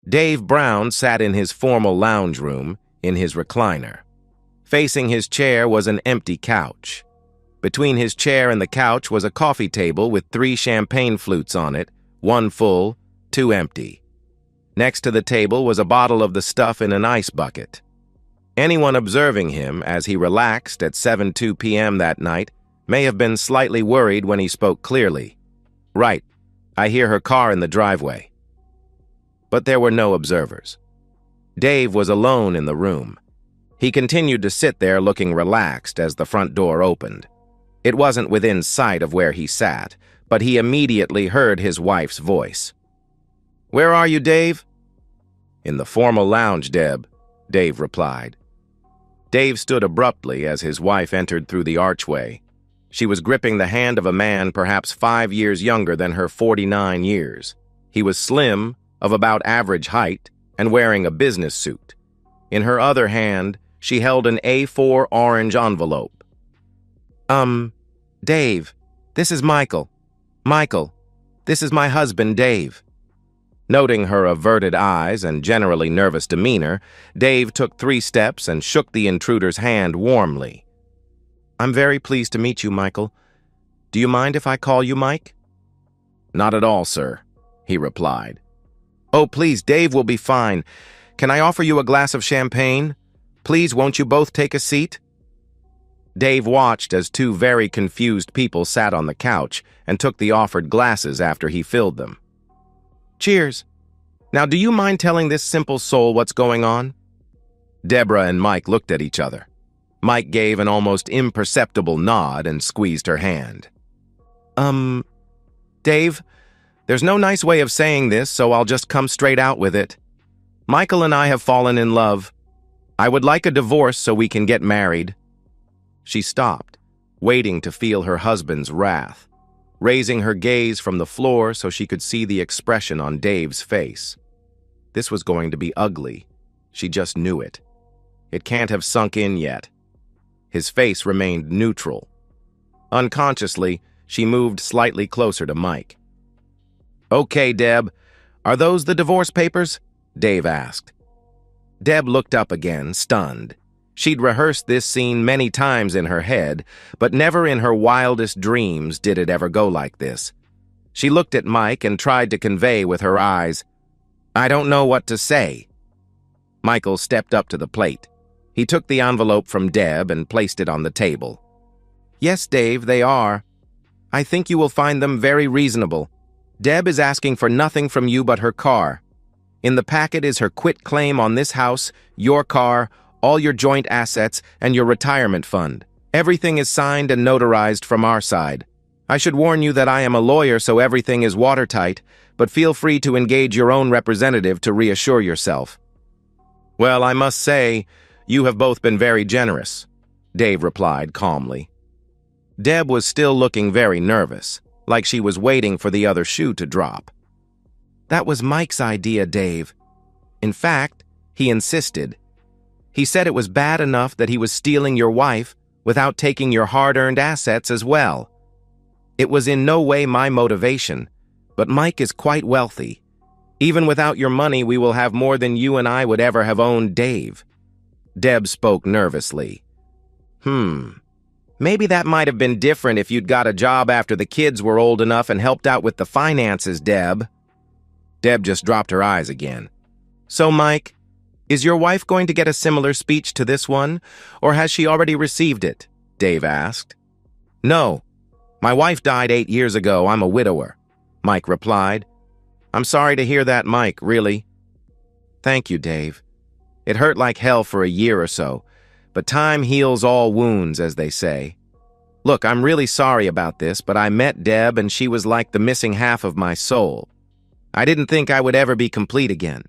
Dave Brown sat in his formal lounge room, in his recliner. Facing his chair was an empty couch. Between his chair and the couch was a coffee table with 3 champagne flutes on it, 1 full, 2 empty. Next to the table was a bottle of the stuff in an ice bucket. Anyone observing him as he relaxed at 7:02 p.m. that night may have been slightly worried when he spoke clearly. "Right, I hear her car in the driveway." But there were no observers. Dave was alone in the room. He continued to sit there looking relaxed as the front door opened. It wasn't within sight of where he sat, but he immediately heard his wife's voice. "Where are you, Dave?" "In the formal lounge, Deb," Dave replied. Dave stood abruptly as his wife entered through the archway. She was gripping the hand of a man perhaps 5 years younger than her 49 years. He was slim, of about average height, and wearing a business suit. In her other hand, she held an A4 orange envelope. Dave, this is Michael. Michael, this is my husband, Dave." Noting her averted eyes and generally nervous demeanor, Dave took 3 steps and shook the intruder's hand warmly. "I'm very pleased to meet you, Michael. Do you mind if I call you Mike?" "Not at all, sir," he replied. "Oh, please, Dave will be fine. Can I offer you a glass of champagne? Please, won't you both take a seat?" Dave watched as 2 very confused people sat on the couch and took the offered glasses after he filled them. "Cheers. Now, do you mind telling this simple soul what's going on?" Deborah and Mike looked at each other. Mike gave an almost imperceptible nod and squeezed her hand. Dave, there's no nice way of saying this, so I'll just come straight out with it. Michael and I have fallen in love. I would like a divorce so we can get married." She stopped, waiting to feel her husband's wrath, raising her gaze from the floor so she could see the expression on Dave's face. This was going to be ugly. She just knew it. It can't have sunk in yet. His face remained neutral. Unconsciously, she moved slightly closer to Mike. "Okay, Deb, are those the divorce papers?" Dave asked. Deb looked up again, stunned. She'd rehearsed this scene many times in her head, but never in her wildest dreams did it ever go like this. She looked at Mike and tried to convey with her eyes, "I don't know what to say." Michael stepped up to the plate. He took the envelope from Deb and placed it on the table. "Yes, Dave, they are. I think you will find them very reasonable. Deb is asking for nothing from you but her car. In the packet is her quit claim on this house, your car, all your joint assets, and your retirement fund. Everything is signed and notarized from our side. I should warn you that I am a lawyer, so everything is watertight, but feel free to engage your own representative to reassure yourself." "Well, I must say, you have both been very generous," Dave replied calmly. Deb was still looking very nervous, like she was waiting for the other shoe to drop. "That was Mike's idea, Dave. In fact, he insisted. He said it was bad enough that he was stealing your wife without taking your hard-earned assets as well. It was in no way my motivation, but Mike is quite wealthy. Even without your money, we will have more than you and I would ever have owned Dave." Deb spoke nervously. Maybe that might have been different if you'd got a job after the kids were old enough and helped out with the finances, Deb." Deb just dropped her eyes again. "So, Mike, is your wife going to get a similar speech to this one, or has she already received it?" Dave asked. "No. My wife died 8 years ago. I'm a widower," Mike replied. "I'm sorry to hear that, Mike, really." "Thank you, Dave. It hurt like hell for a year or so, but time heals all wounds, as they say. Look, I'm really sorry about this, but I met Deb and she was like the missing half of my soul. I didn't think I would ever be complete again.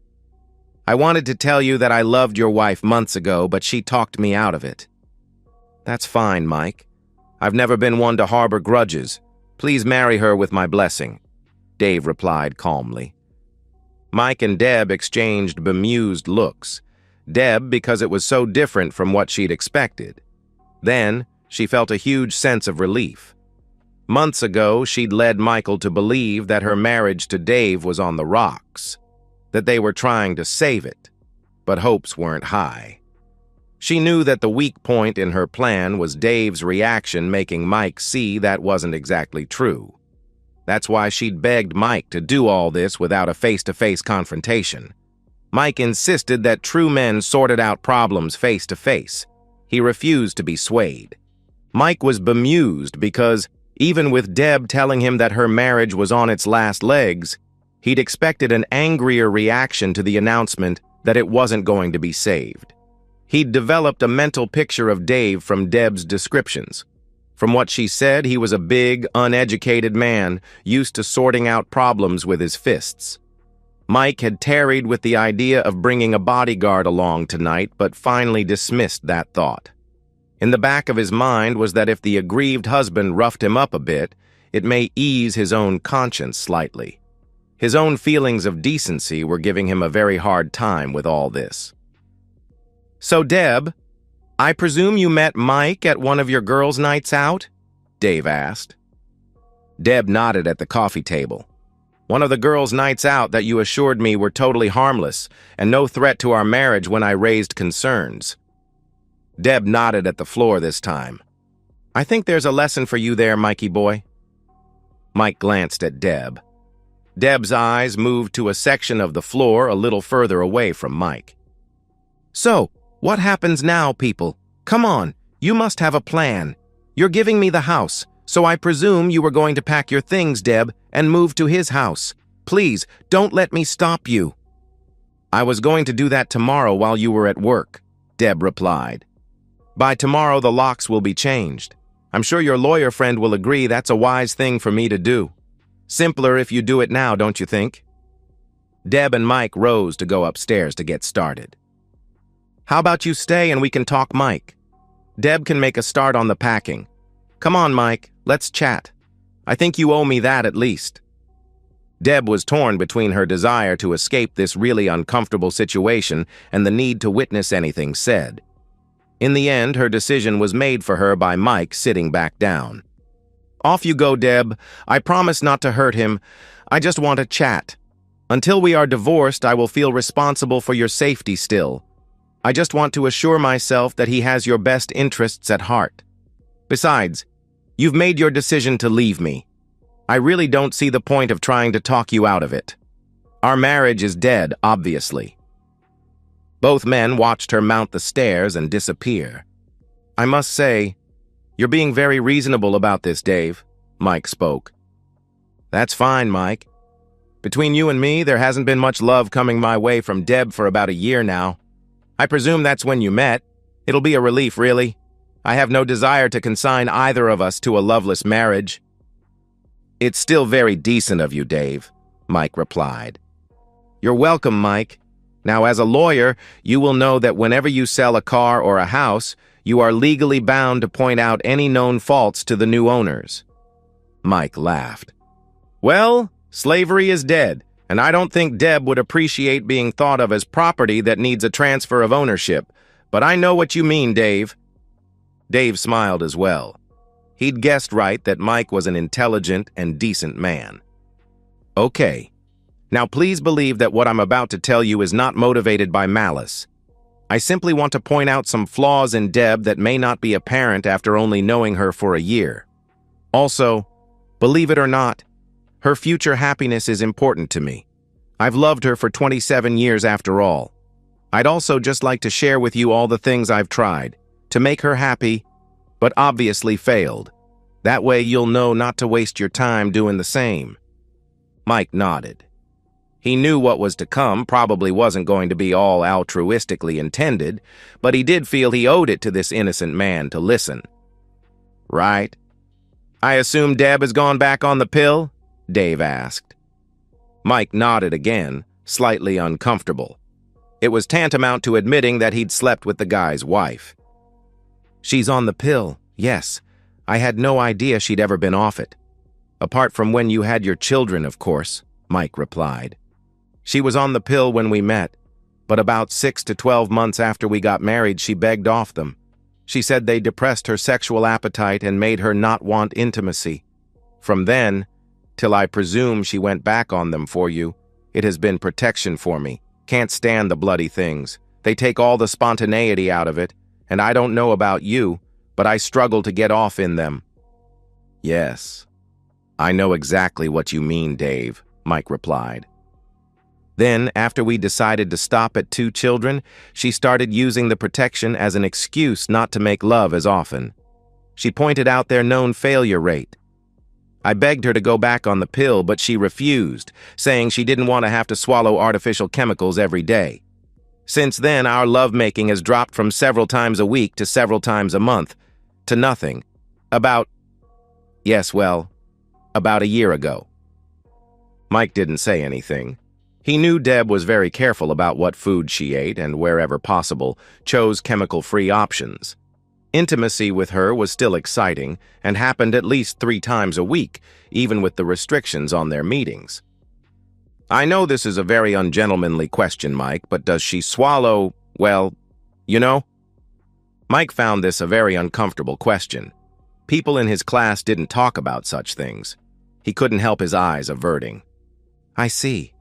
I wanted to tell you that I loved your wife months ago, but she talked me out of it." "That's fine, Mike. I've never been one to harbor grudges. Please marry her with my blessing," Dave replied calmly. Mike and Deb exchanged bemused looks. Deb because it was so different from what she'd expected. Then, she felt a huge sense of relief. Months ago, she'd led Michael to believe that her marriage to Dave was on the rocks. that they were trying to save it, but hopes weren't high. She knew that the weak point in her plan was Dave's reaction, making Mike see that wasn't exactly true. That's why she'd begged Mike to do all this without a face-to-face confrontation. Mike insisted that true men sorted out problems face-to-face. He refused to be swayed. Mike was bemused because, even with Deb telling him that her marriage was on its last legs, he'd expected an angrier reaction to the announcement that it wasn't going to be saved. He'd developed a mental picture of Dave from Deb's descriptions. From what she said, he was a big, uneducated man, used to sorting out problems with his fists. Mike had tarried with the idea of bringing a bodyguard along tonight, but finally dismissed that thought. In the back of his mind was that if the aggrieved husband roughed him up a bit, it may ease his own conscience slightly. His own feelings of decency were giving him a very hard time with all this. "So, Deb, I presume you met Mike at one of your girls' nights out?" Dave asked. Deb nodded at the coffee table. "One of the girls' nights out that you assured me were totally harmless and no threat to our marriage when I raised concerns." Deb nodded at the floor this time. "I think there's a lesson for you there, Mikey boy." Mike glanced at Deb. Deb's eyes moved to a section of the floor a little further away from Mike. "So, what happens now, people? Come on, you must have a plan. You're giving me the house, so I presume you were going to pack your things, Deb, and move to his house. Please, don't let me stop you." "I was going to do that tomorrow while you were at work," Deb replied. "By tomorrow, the locks will be changed. I'm sure your lawyer friend will agree that's a wise thing for me to do. Simpler if you do it now, don't you think?" Deb and Mike rose to go upstairs to get started. "How about you stay and we can talk, Mike? Deb can make a start on the packing. Come on, Mike, let's chat. I think you owe me that at least." Deb was torn between her desire to escape this really uncomfortable situation and the need to witness anything said. In the end, her decision was made for her by Mike sitting back down. "Off you go, Deb. I promise not to hurt him. I just want to chat. Until we are divorced, I will feel responsible for your safety still. I just want to assure myself that he has your best interests at heart. Besides, you've made your decision to leave me. I really don't see the point of trying to talk you out of it. Our marriage is dead, obviously." Both men watched her mount the stairs and disappear. "I must say, you're being very reasonable about this, Dave," Mike spoke. "That's fine, Mike. Between you and me, there hasn't been much love coming my way from Deb for about a year now. I presume that's when you met. It'll be a relief, really. I have no desire to consign either of us to a loveless marriage." "It's still very decent of you, Dave," Mike replied. "You're welcome, Mike. Now, as a lawyer, you will know that whenever you sell a car or a house, you are legally bound to point out any known faults to the new owners." Mike laughed. "Well, slavery is dead, and I don't think Deb would appreciate being thought of as property that needs a transfer of ownership, but I know what you mean, Dave." Dave smiled as well. He'd guessed right that Mike was an intelligent and decent man. "Okay. Now please believe that what I'm about to tell you is not motivated by malice. I simply want to point out some flaws in Deb that may not be apparent after only knowing her for a year. Also, believe it or not, her future happiness is important to me. I've loved her for 27 years after all. I'd also just like to share with you all the things I've tried to make her happy, but obviously failed. That way you'll know not to waste your time doing the same." Mike nodded. He knew what was to come probably wasn't going to be all altruistically intended, but he did feel he owed it to this innocent man to listen. "Right. I assume Deb has gone back on the pill?" Dave asked. Mike nodded again, slightly uncomfortable. It was tantamount to admitting that he'd slept with the guy's wife. "She's on the pill, yes. I had no idea she'd ever been off it. Apart from when you had your children, of course," Mike replied. "She was on the pill when we met, but about 6 to 12 months after we got married, she begged off them. She said they depressed her sexual appetite and made her not want intimacy. From then, till I presume she went back on them for you, It has been protection for me. Can't stand the bloody things. They take all the spontaneity out of it, and I don't know about you, but I struggle to get off in them." "Yes, I know exactly what you mean, Dave," Mike replied. Then, after we decided to stop at 2 children, she started using the protection as an excuse not to make love as often. She pointed out their known failure rate. I begged her to go back on the pill, but she refused, saying she didn't want to have to swallow artificial chemicals every day. Since then, our lovemaking has dropped from several times a week to several times a month, to nothing. About a year ago. Mike didn't say anything. He knew Deb was very careful about what food she ate and, wherever possible, chose chemical-free options. Intimacy with her was still exciting and happened at least 3 times a week, even with the restrictions on their meetings. "I know this is a very ungentlemanly question, Mike, but does she swallow, you know?" Mike found this a very uncomfortable question. People in his class didn't talk about such things. He couldn't help his eyes averting. "I see.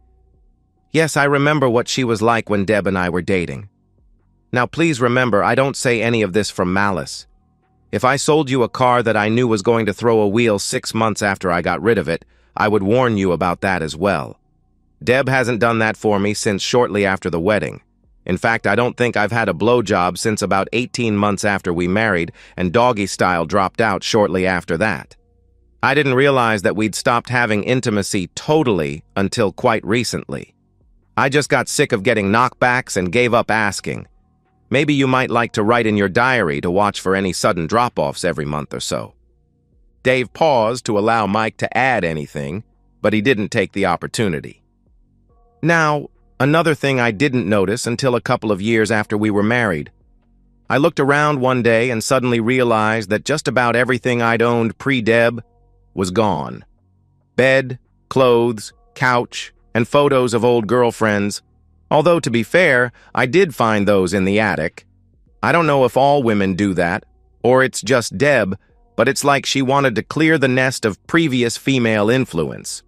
Yes, I remember what she was like when Deb and I were dating. Now please remember, I don't say any of this from malice. If I sold you a car that I knew was going to throw a wheel 6 months after I got rid of it, I would warn you about that as well. Deb hasn't done that for me since shortly after the wedding. In fact, I don't think I've had a blowjob since about 18 months after we married, and doggy style dropped out shortly after that. I didn't realize that we'd stopped having intimacy totally until quite recently. I just got sick of getting knockbacks and gave up asking. Maybe you might like to write in your diary to watch for any sudden drop-offs every month or so." Dave paused to allow Mike to add anything, but he didn't take the opportunity. Now, another thing I didn't notice until a couple of years after we were married. I looked around one day and suddenly realized that just about everything I'd owned pre-Deb was gone. Bed, clothes, couch, and photos of old girlfriends. Although, to be fair, I did find those in the attic. I don't know if all women do that, or it's just Deb, but it's like she wanted to clear the nest of previous female influence.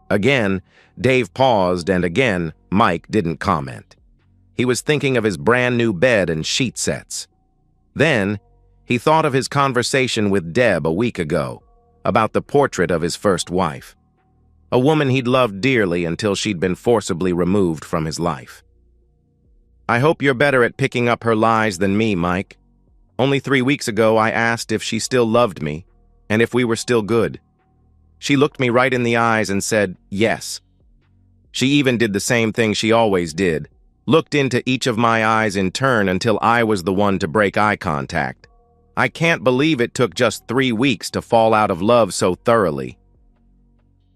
Again, Dave paused, and again, Mike didn't comment. He was thinking of his brand new bed and sheet sets. Then, he thought of his conversation with Deb a week ago, about the portrait of his first wife. A woman he'd loved dearly until she'd been forcibly removed from his life. "I hope you're better at picking up her lies than me, Mike. Only 3 weeks ago, I asked if she still loved me, and if we were still good. She looked me right in the eyes and said, yes. She even did the same thing she always did, looked into each of my eyes in turn until I was the one to break eye contact. I can't believe it took just 3 weeks to fall out of love so thoroughly."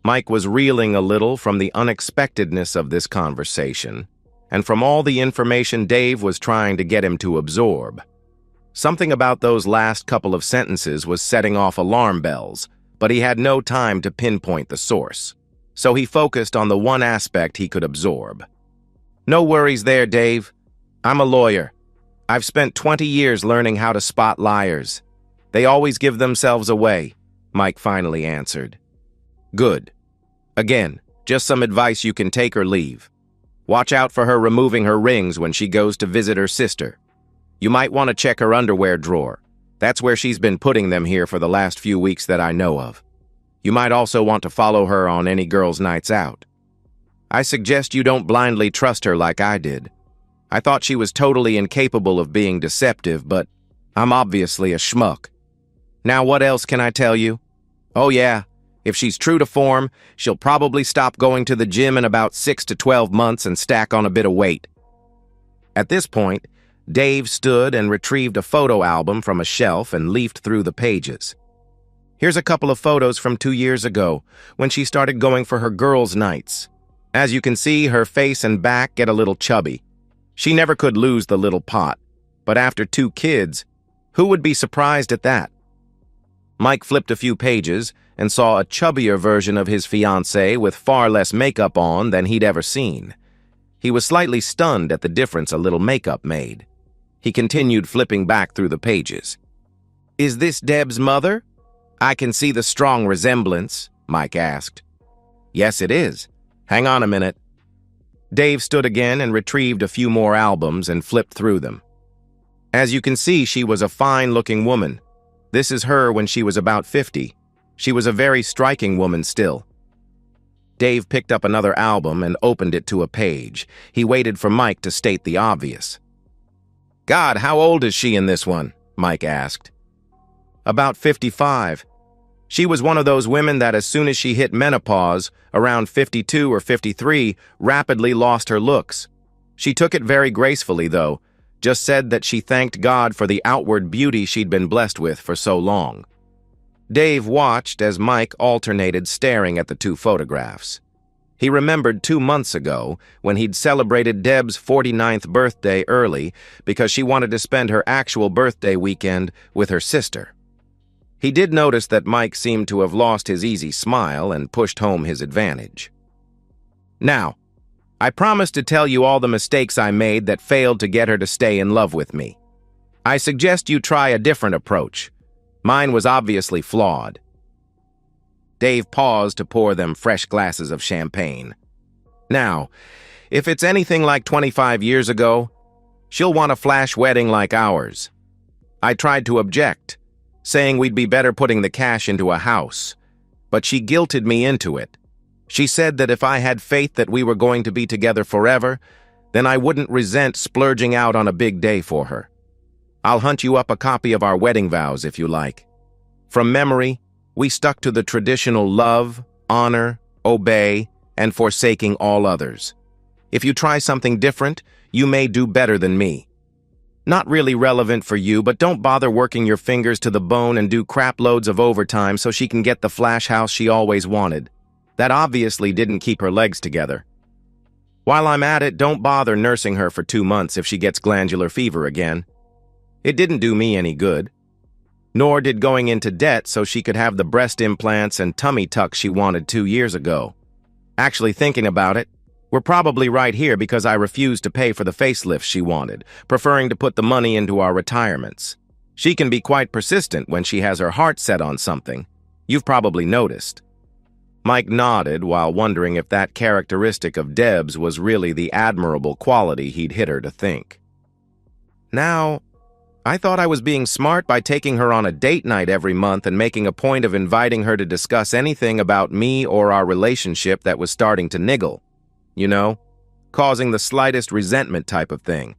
Mike was reeling a little from the unexpectedness of this conversation, and from all the information Dave was trying to get him to absorb. Something about those last couple of sentences was setting off alarm bells, but he had no time to pinpoint the source, so he focused on the one aspect he could absorb. "No worries there, Dave. I'm a lawyer. I've spent 20 years learning how to spot liars. They always give themselves away," Mike finally answered. "Good. Again, just some advice you can take or leave. Watch out for her removing her rings when she goes to visit her sister. You might want to check her underwear drawer. That's where she's been putting them here for the last few weeks that I know of. You might also want to follow her on any girls' nights out. I suggest you don't blindly trust her like I did. I thought she was totally incapable of being deceptive, but I'm obviously a schmuck. Now what else can I tell you? Oh yeah, if she's true to form, she'll probably stop going to the gym in about 6 to 12 months and stack on a bit of weight." At this point, Dave stood and retrieved a photo album from a shelf and leafed through the pages. "Here's a couple of photos from 2 years ago, when she started going for her girls' nights. As you can see, her face and back get a little chubby. She never could lose the little pot, but after 2 kids, who would be surprised at that?" Mike flipped a few pages and saw a chubbier version of his fiancée with far less makeup on than he'd ever seen. He was slightly stunned at the difference a little makeup made. He continued flipping back through the pages. "Is this Deb's mother? I can see the strong resemblance," Mike asked. "Yes, it is. Hang on a minute. Dave stood again and retrieved a few more albums and flipped through them. As you can see, she was a fine-looking woman. This is her when she was about 50. She was a very striking woman still. Dave picked up another album and opened it to a page. He waited for Mike to state the obvious. "God, how old is she in this one?" Mike asked. "About 55. She was one of those women that as soon as she hit menopause, around 52 or 53, rapidly lost her looks. She took it very gracefully, though, just said that she thanked God for the outward beauty she'd been blessed with for so long." Dave watched as Mike alternated staring at the two photographs. He remembered 2 months ago when he'd celebrated Deb's 49th birthday early because she wanted to spend her actual birthday weekend with her sister. He did notice that Mike seemed to have lost his easy smile and pushed home his advantage. "Now, I promised to tell you all the mistakes I made that failed to get her to stay in love with me. I suggest you try a different approach. Mine was obviously flawed." Dave paused to pour them fresh glasses of champagne. "Now, if it's anything like 25 years ago, she'll want a flash wedding like ours. I tried to object, saying we'd be better putting the cash into a house, but she guilted me into it. She said that if I had faith that we were going to be together forever, then I wouldn't resent splurging out on a big day for her. I'll hunt you up a copy of our wedding vows if you like. From memory, we stuck to the traditional love, honor, obey, and forsaking all others. If you try something different, you may do better than me. Not really relevant for you, but don't bother working your fingers to the bone and do crap loads of overtime so she can get the flash house she always wanted. That obviously didn't keep her legs together. While I'm at it, don't bother nursing her for 2 months if she gets glandular fever again. It didn't do me any good. Nor did going into debt so she could have the breast implants and tummy tucks she wanted 2 years ago. Actually, thinking about it, we're probably right here because I refused to pay for the facelift she wanted, preferring to put the money into our retirements. She can be quite persistent when she has her heart set on something. You've probably noticed." Mike nodded while wondering if that characteristic of Deb's was really the admirable quality he'd hit her to think. "Now, I thought I was being smart by taking her on a date night every month and making a point of inviting her to discuss anything about me or our relationship that was starting to niggle. You know, causing the slightest resentment type of thing.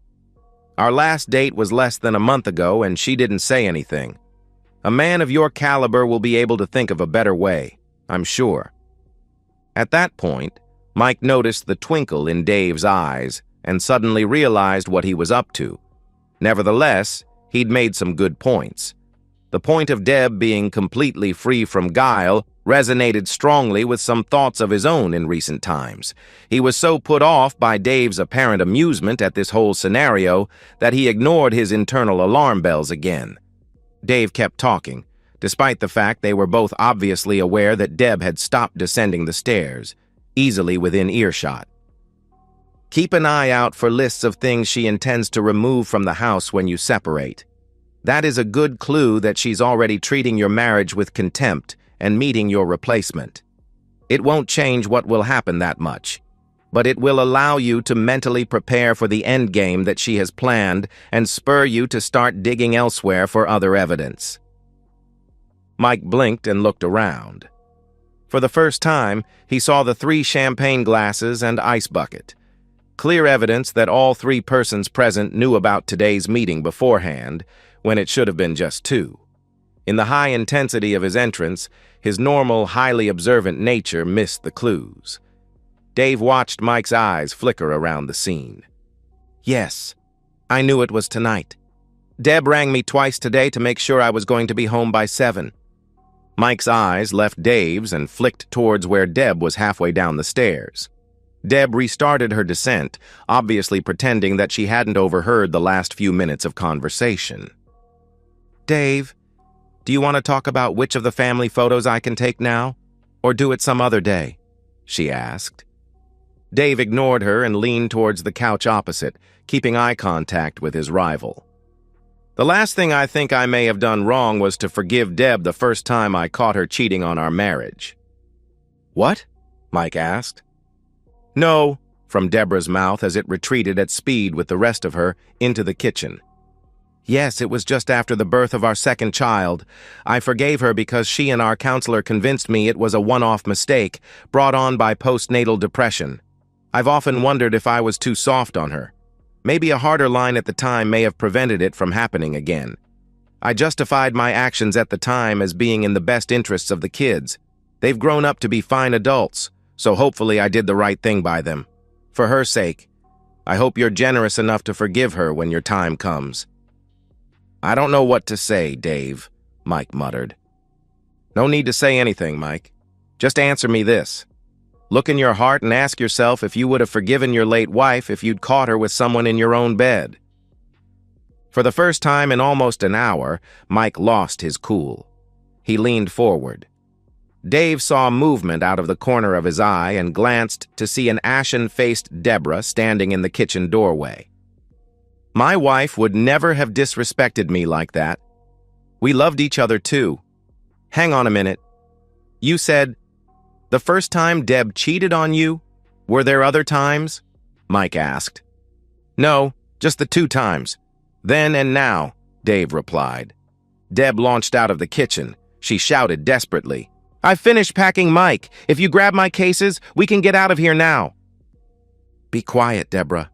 Our last date was less than a month ago and she didn't say anything. A man of your caliber will be able to think of a better way, I'm sure." At that point, Mike noticed the twinkle in Dave's eyes and suddenly realized what he was up to. Nevertheless, he'd made some good points. The point of Deb being completely free from guile resonated strongly with some thoughts of his own in recent times. He was so put off by Dave's apparent amusement at this whole scenario that he ignored his internal alarm bells again. Dave kept talking, despite the fact they were both obviously aware that Deb had stopped descending the stairs, easily within earshot. "Keep an eye out for lists of things she intends to remove from the house when you separate. That is a good clue that she's already treating your marriage with contempt and meeting your replacement. It won't change what will happen that much, but it will allow you to mentally prepare for the endgame that she has planned and spur you to start digging elsewhere for other evidence." Mike blinked and looked around. For the first time, he saw the 3 champagne glasses and ice bucket. Clear evidence that all 3 persons present knew about today's meeting beforehand, when it should have been just 2. In the high intensity of his entrance, his normal, highly observant nature missed the clues. Dave watched Mike's eyes flicker around the scene. "Yes, I knew it was tonight. Deb rang me twice today to make sure I was going to be home by 7. Mike's eyes left Dave's and flicked towards where Deb was halfway down the stairs. Deb restarted her descent, obviously pretending that she hadn't overheard the last few minutes of conversation. "Dave, do you want to talk about which of the family photos I can take now, or do it some other day?" she asked. Dave ignored her and leaned towards the couch opposite, keeping eye contact with his rival. "The last thing I think I may have done wrong was to forgive Deb the first time I caught her cheating on our marriage." "What?" Mike asked. No, from Deborah's mouth as it retreated at speed with the rest of her into the kitchen. Yes, it was just after the birth of our second child. I forgave her because she and our counselor convinced me it was a one-off mistake brought on by postnatal depression. I've often wondered if I was too soft on her. Maybe a harder line at the time may have prevented it from happening again. I justified my actions at the time as being in the best interests of the kids. They've grown up to be fine adults, so hopefully I did the right thing by them. For her sake, I hope you're generous enough to forgive her when your time comes. I don't know what to say, Dave, Mike muttered. No need to say anything, Mike. Just answer me this. Look in your heart and ask yourself if you would have forgiven your late wife if you'd caught her with someone in your own bed. For the first time in almost an hour, Mike lost his cool. He leaned forward. Dave saw movement out of the corner of his eye and glanced to see an ashen-faced Deborah standing in the kitchen doorway. My wife would never have disrespected me like that. We loved each other too. Hang on a minute. You said, the first time Deb cheated on you? Were there other times? Mike asked. No, just the 2 times. Then and now, Dave replied. Deb launched out of the kitchen. She shouted desperately, I've finished packing, Mike. If you grab my cases, we can get out of here now. Be quiet, Deborah.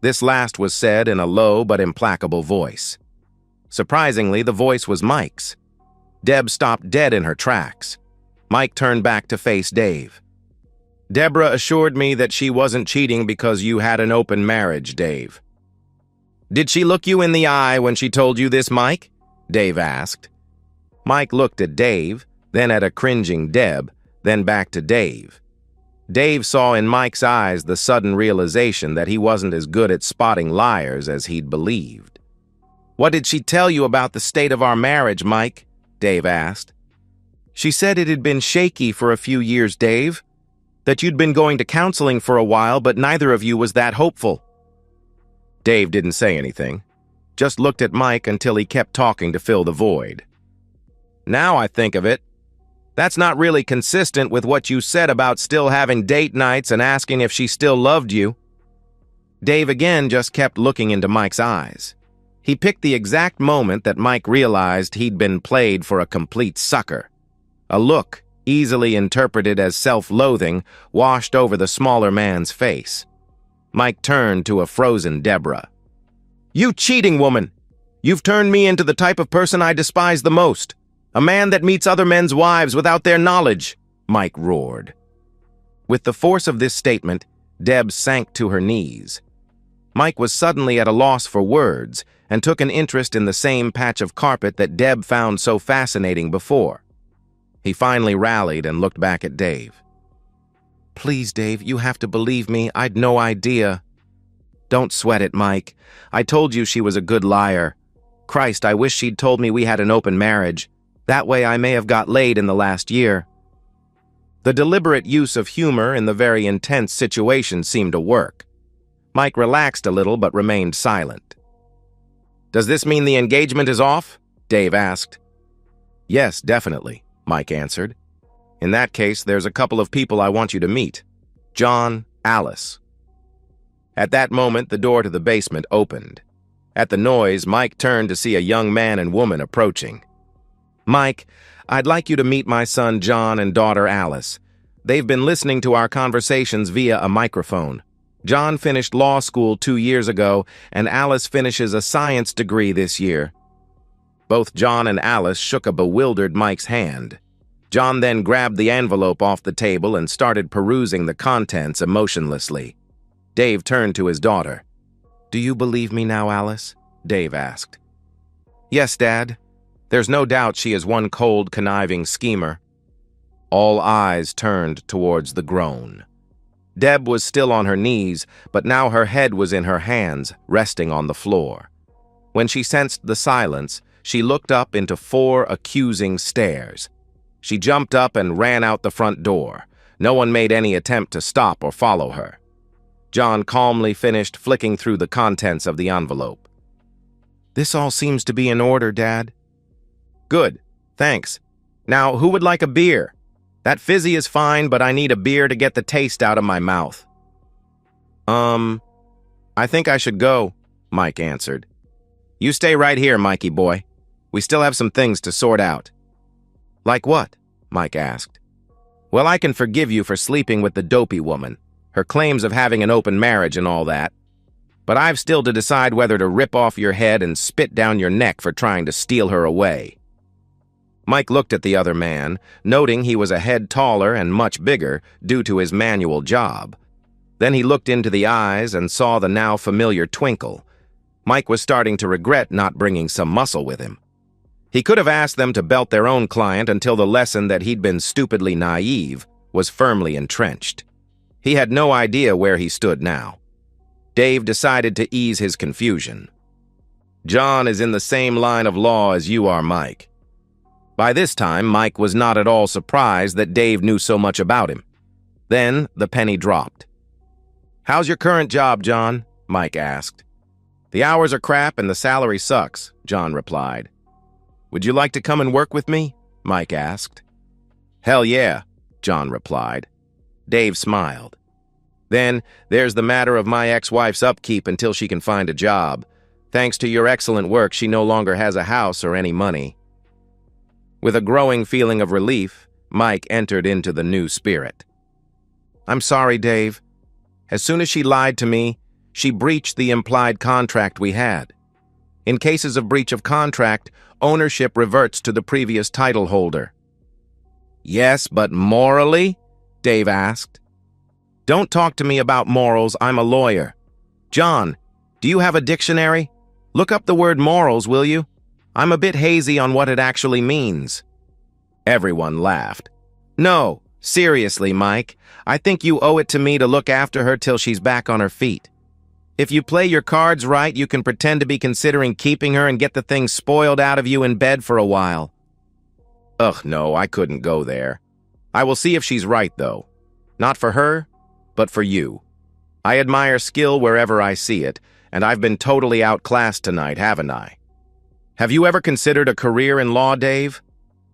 This last was said in a low but implacable voice. Surprisingly, the voice was Mike's. Deb stopped dead in her tracks. Mike turned back to face Dave. Deborah assured me that she wasn't cheating because you had an open marriage, Dave. Did she look you in the eye when she told you this, Mike? Dave asked. Mike looked at Dave, then at a cringing Deb, then back to Dave. Dave saw in Mike's eyes the sudden realization that he wasn't as good at spotting liars as he'd believed. What did she tell you about the state of our marriage, Mike? Dave asked. She said it had been shaky for a few years, Dave. That you'd been going to counseling for a while, but neither of you was that hopeful. Dave didn't say anything, just looked at Mike until he kept talking to fill the void. Now I think of it, that's not really consistent with what you said about still having date nights and asking if she still loved you. Dave again just kept looking into Mike's eyes. He picked the exact moment that Mike realized he'd been played for a complete sucker. A look, easily interpreted as self-loathing, washed over the smaller man's face. Mike turned to a frozen Deborah. You cheating woman! You've turned me into the type of person I despise the most. A man that meets other men's wives without their knowledge, Mike roared. With the force of this statement, Deb sank to her knees. Mike was suddenly at a loss for words and took an interest in the same patch of carpet that Deb found so fascinating before. He finally rallied and looked back at Dave. Please, Dave, you have to believe me. I'd no idea. Don't sweat it, Mike. I told you she was a good liar. Christ, I wish she'd told me we had an open marriage. That way I may have got laid in the last year. The deliberate use of humor in the very intense situation seemed to work. Mike relaxed a little but remained silent. Does this mean the engagement is off? Dave asked. Yes, definitely, Mike answered. In that case, there's a couple of people I want you to meet. John, Alice. At that moment, the door to the basement opened. At the noise, Mike turned to see a young man and woman approaching. Mike, I'd like you to meet my son John and daughter Alice. They've been listening to our conversations via a microphone. John finished law school 2 years ago, and Alice finishes a science degree this year. Both John and Alice shook a bewildered Mike's hand. John then grabbed the envelope off the table and started perusing the contents emotionlessly. Dave turned to his daughter. Do you believe me now, Alice? Dave asked. Yes, Dad. There's no doubt she is one cold, conniving schemer. All eyes turned towards the groan. Deb was still on her knees, but now her head was in her hands, resting on the floor. When she sensed the silence, she looked up into 4 accusing stares. She jumped up and ran out the front door. No one made any attempt to stop or follow her. John calmly finished flicking through the contents of the envelope. This all seems to be in order, Dad. Good, thanks. Now, who would like a beer? That fizzy is fine, but I need a beer to get the taste out of my mouth. I think I should go, Mike answered. You stay right here, Mikey boy. We still have some things to sort out. Like what? Mike asked. Well, I can forgive you for sleeping with the dopey woman, her claims of having an open marriage and all that. But I've still to decide whether to rip off your head and spit down your neck for trying to steal her away. Mike looked at the other man, noting he was a head taller and much bigger due to his manual job. Then he looked into the eyes and saw the now familiar twinkle. Mike was starting to regret not bringing some muscle with him. He could have asked them to belt their own client until the lesson that he'd been stupidly naive was firmly entrenched. He had no idea where he stood now. Dave decided to ease his confusion. John is in the same line of law as you are, Mike. By this time, Mike was not at all surprised that Dave knew so much about him. Then the penny dropped. How's your current job, John? Mike asked. The hours are crap and the salary sucks, John replied. Would you like to come and work with me? Mike asked. Hell yeah, John replied. Dave smiled. Then, there's the matter of my ex-wife's upkeep until she can find a job. Thanks to your excellent work, she no longer has a house or any money. With a growing feeling of relief, Mike entered into the new spirit. I'm sorry, Dave. As soon as she lied to me, she breached the implied contract we had. In cases of breach of contract, ownership reverts to the previous title holder. Yes, but morally? Dave asked. Don't talk to me about morals, I'm a lawyer. John, do you have a dictionary? Look up the word morals, will you? I'm a bit hazy on what it actually means. Everyone laughed. No, seriously, Mike. I think you owe it to me to look after her till she's back on her feet. If you play your cards right, you can pretend to be considering keeping her and get the thing spoiled out of you in bed for a while. Ugh, no, I couldn't go there. I will see if she's right, though. Not for her, but for you. I admire skill wherever I see it, and I've been totally outclassed tonight, haven't I? Have you ever considered a career in law, Dave?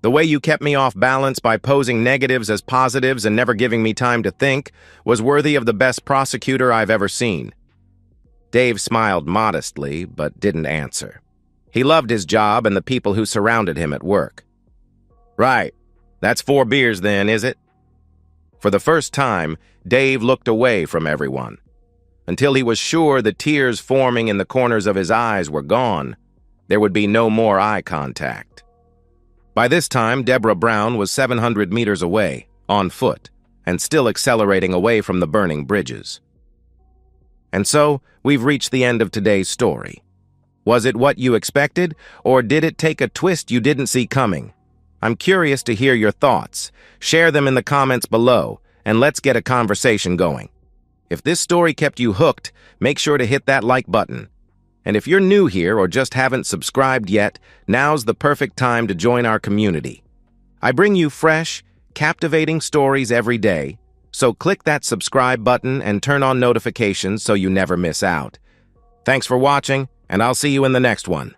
The way you kept me off balance by posing negatives as positives and never giving me time to think was worthy of the best prosecutor I've ever seen. Dave smiled modestly, but didn't answer. He loved his job and the people who surrounded him at work. Right. That's 4 beers then, is it? For the first time, Dave looked away from everyone. Until he was sure the tears forming in the corners of his eyes were gone, there would be no more eye contact. By this time, Deborah Brown was 700 meters away, on foot, and still accelerating away from the burning bridges. And so, we've reached the end of today's story. Was it what you expected, or did it take a twist you didn't see coming? I'm curious to hear your thoughts. Share them in the comments below, and let's get a conversation going. If this story kept you hooked, make sure to hit that like button. And if you're new here or just haven't subscribed yet, now's the perfect time to join our community. I bring you fresh, captivating stories every day, so click that subscribe button and turn on notifications so you never miss out. Thanks for watching, and I'll see you in the next one.